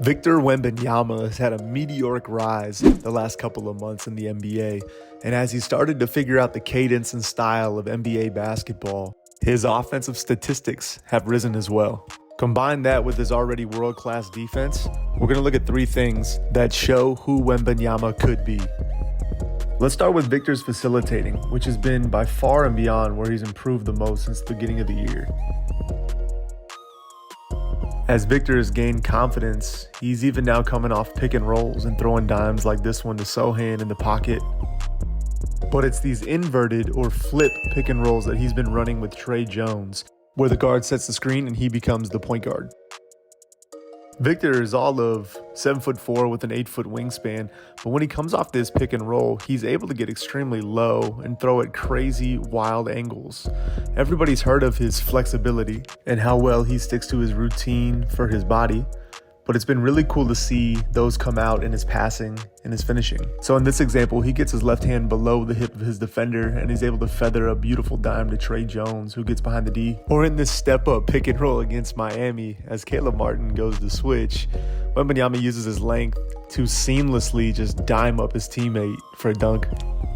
Victor Wembanyama has had a meteoric rise the last couple of months in the NBA, and as he started to figure out the cadence and style of NBA basketball, his offensive statistics have risen as well. Combine that with his already world-class defense, we're going to look at three things that show who Wembanyama could be. Let's start with Victor's facilitating, which has been by far and beyond where he's improved the most since the beginning of the year. As Victor has gained confidence, he's even now coming off pick and rolls and throwing dimes like this one to Sohan in the pocket. But it's these inverted or flip pick and rolls that he's been running with Tre Jones, where the guard sets the screen and he becomes the point guard. Victor is all of 7'4" with an 8-foot wingspan, but when he comes off this pick and roll, he's able to get extremely low and throw at crazy, wild angles. Everybody's heard of his flexibility and how well he sticks to his routine for his body, but it's been really cool to see those come out in his passing and his finishing. So in this example, he gets his left hand below the hip of his defender and he's able to feather a beautiful dime to Tre Jones, who gets behind the D. Or in this step-up pick and roll against Miami, as Caleb Martin goes to switch, Wembanyama uses his length to seamlessly just dime up his teammate for a dunk.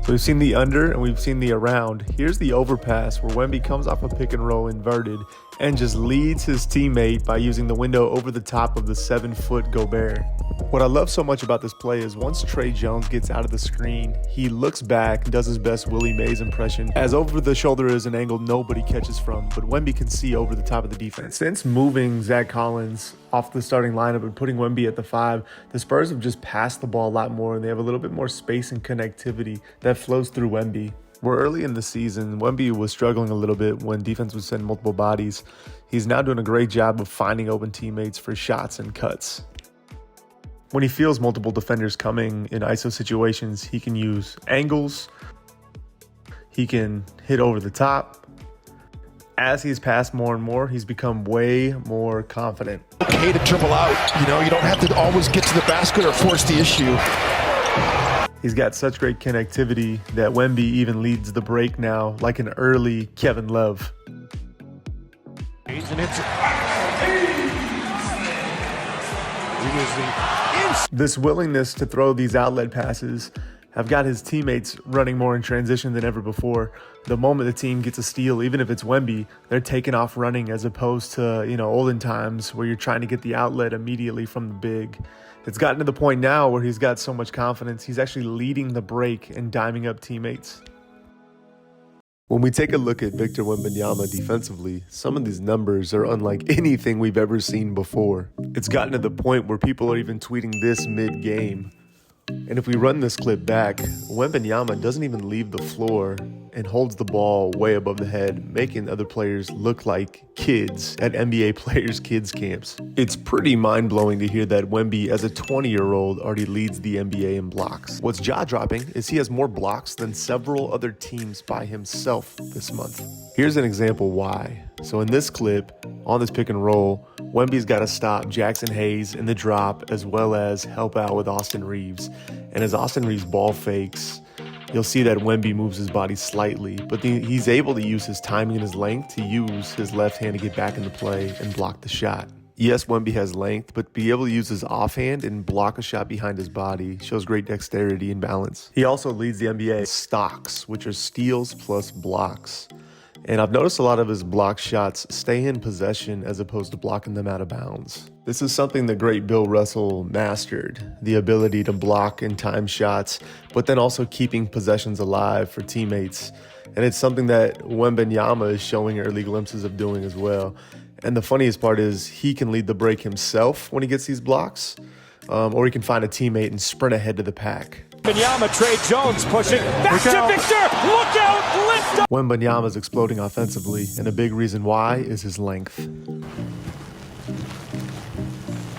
So we've seen the under and we've seen the around. Here's the overpass where Wemby comes off a pick and roll inverted and just leads his teammate by using the window over the top of the 7-foot Gobert. What I love so much about this play is once Tre Jones gets out of the screen, he looks back and does his best Willie Mays impression, as over the shoulder is an angle nobody catches from, but Wemby can see over the top of the defense. Since moving Zach Collins off the starting lineup and putting Wemby at the 5, the Spurs have just passed the ball a lot more and they have a little bit more space and connectivity that flows through Wemby. Where early in the season, Wemby was struggling a little bit when defense would send multiple bodies. He's now doing a great job of finding open teammates for shots and cuts. When he feels multiple defenders coming in ISO situations, he can use angles, he can hit over the top. As he's passed more and more, he's become way more confident. Okay to dribble out, you don't have to always get to the basket or force the issue. He's got such great connectivity that Wemby even leads the break now like an early Kevin Love. This willingness to throw these outlet passes have got his teammates running more in transition than ever before. The moment the team gets a steal, even if it's Wemby, they're taking off running as opposed to, olden times where you're trying to get the outlet immediately from the big. It's gotten to the point now where he's got so much confidence, he's actually leading the break and diming up teammates. When we take a look at Victor Wembanyama defensively, some of these numbers are unlike anything we've ever seen before. It's gotten to the point where people are even tweeting this mid-game. And if we run this clip back, Wembanyama doesn't even leave the floor and holds the ball way above the head, making other players look like kids at NBA players' kids camps. It's pretty mind-blowing to hear that Wemby, as a 20-year-old, already leads the NBA in blocks. What's jaw-dropping is he has more blocks than several other teams by himself this month. Here's an example why. So in this clip, on this pick and roll, Wemby's got to stop Jackson Hayes in the drop as well as help out with Austin Reeves. And as Austin Reeves ball fakes, you'll see that Wemby moves his body slightly, but he's able to use his timing and his length to use his left hand to get back into play and block the shot. Yes, Wemby has length, but to be able to use his offhand and block a shot behind his body shows great dexterity and balance. He also leads the NBA in stocks, which are steals plus blocks. And I've noticed a lot of his block shots stay in possession as opposed to blocking them out of bounds. This is something the great Bill Russell mastered, the ability to block and time shots, but then also keeping possessions alive for teammates. And it's something that Wembanyama is showing early glimpses of doing as well. And the funniest part is he can lead the break himself when he gets these blocks, or he can find a teammate and sprint ahead to the pack. Wembanyama, Tre Jones pushing back to Victor. Look out! Lift up! Wembanyama is exploding offensively, and a big reason why is his length.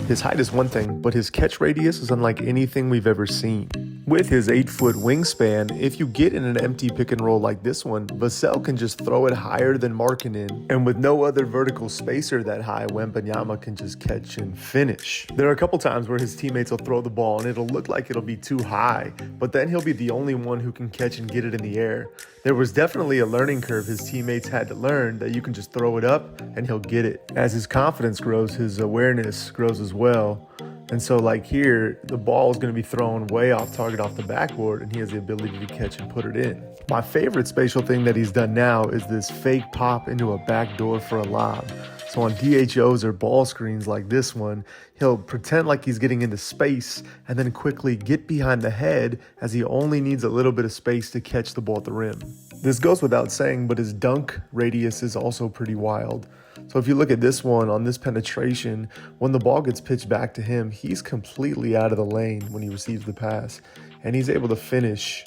His height is one thing, but his catch radius is unlike anything we've ever seen. With his 8-foot wingspan, if you get in an empty pick and roll like this one, Vassell can just throw it higher than Markkanen, and with no other vertical spacer that high, Wembanyama can just catch and finish. There are a couple times where his teammates will throw the ball and it'll look like it'll be too high, but then he'll be the only one who can catch and get it in the air. There was definitely a learning curve his teammates had to learn that you can just throw it up and he'll get it. As his confidence grows, his awareness grows as well. And so like here, the ball is going to be thrown way off target off the backboard, and he has the ability to catch and put it in. My favorite spatial thing that he's done now is this fake pop into a backdoor for a lob. So on DHOs or ball screens like this one, he'll pretend like he's getting into space and then quickly get behind the head as he only needs a little bit of space to catch the ball at the rim. This goes without saying, but his dunk radius is also pretty wild. So if you look at this one, on this penetration, when the ball gets pitched back to him, he's completely out of the lane when he receives the pass, and he's able to finish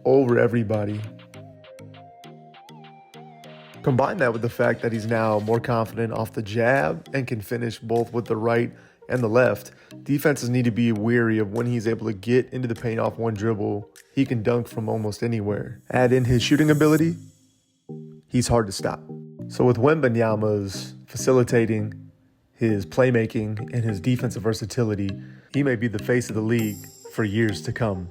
over everybody. Combine that with the fact that he's now more confident off the jab and can finish both with the right and the left. Defenses need to be wary of when he's able to get into the paint off one dribble. He can dunk from almost anywhere. Add in his shooting ability, he's hard to stop. So with Wembanyama's facilitating, his playmaking, and his defensive versatility, he may be the face of the league for years to come.